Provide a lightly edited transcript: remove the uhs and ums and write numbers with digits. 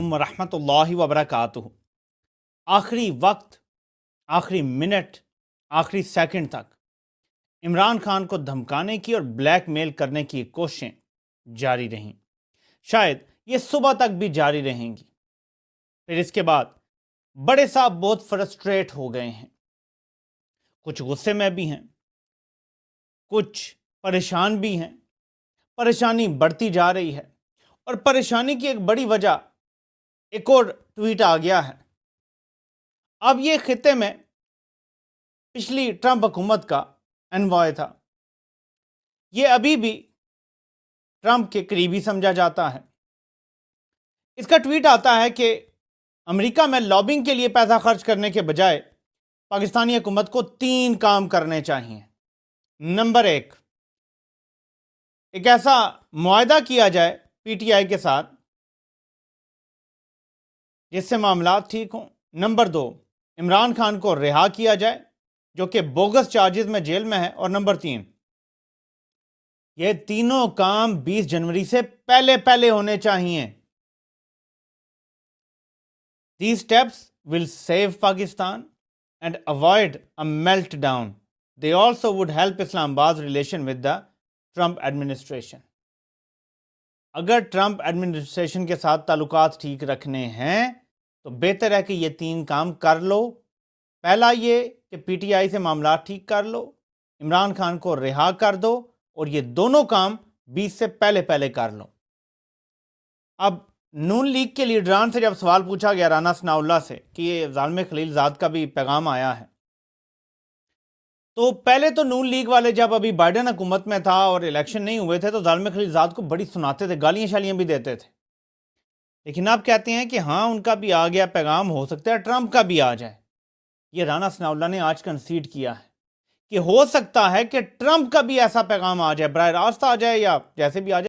علیکم ورحمۃ اللہ وبرکاتہ۔ آخری وقت، آخری منٹ، آخری سیکنڈ تک عمران خان کو دھمکانے کی اور بلیک میل کرنے کی کوششیں جاری رہیں، شاید یہ صبح تک بھی جاری رہیں گی۔ پھر اس کے بعد بڑے صاحب بہت فرسٹریٹ ہو گئے ہیں، کچھ غصے میں بھی ہیں، کچھ پریشان بھی ہیں۔ پریشانی بڑھتی جا رہی ہے، اور پریشانی کی ایک بڑی وجہ ایک اور ٹویٹ آ گیا ہے۔ اب یہ خطے میں پچھلی ٹرمپ حکومت کا انوائے تھا، یہ ابھی بھی ٹرمپ کے قریبی سمجھا جاتا ہے۔ اس کا ٹویٹ آتا ہے کہ امریکہ میں لابنگ کے لیے پیسہ خرچ کرنے کے بجائے پاکستانی حکومت کو 3 کام کرنے چاہیے۔ نمبر 1، ایک ایسا معاہدہ کیا جائے پی ٹی آئی کے ساتھ جس سے معاملات ٹھیک ہوں۔ نمبر 2، عمران خان کو رہا کیا جائے جو کہ بوگس چارجز میں جیل میں ہے۔ اور نمبر 3، یہ تینوں کام 20 جنوری سے پہلے ہونے چاہیے۔ These steps will save Pakistan and avoid a meltdown. They also would help Islamabad's relation with the Trump administration. اگر ٹرمپ ایڈمنسٹریشن کے ساتھ تعلقات ٹھیک رکھنے ہیں تو بہتر ہے کہ یہ 3 کام کر لو۔ پہلا یہ کہ پی ٹی آئی سے معاملات ٹھیک کر لو، عمران خان کو رہا کر دو، اور یہ دونوں کام 20 سے پہلے کر لو۔ اب نون لیگ کے لیڈران سے جب سوال پوچھا گیا رانا ثناء اللہ سے کہ یہ ظالم خلیل زاد کا بھی پیغام آیا ہے، تو پہلے تو نون لیگ والے جب ابھی بائیڈن حکومت میں تھا اور الیکشن نہیں ہوئے تھے تو ظالم خلیل زاد کو بڑی سناتے تھے، گالیاں شالیاں بھی دیتے تھے۔ لیکن آپ کہتے ہیں کہ ہاں ان کا بھی آ گیا پیغام، ہو سکتا ہے ٹرمپ کا بھی آ جائے۔ یہ رانا ثناء اللہ نے آج کنسیڈ کیا ہے کہ ہو سکتا ہے کہ ٹرمپ کا بھی ایسا پیغام آ جائے، براہ راست آ جائے یا جیسے بھی آ جائے۔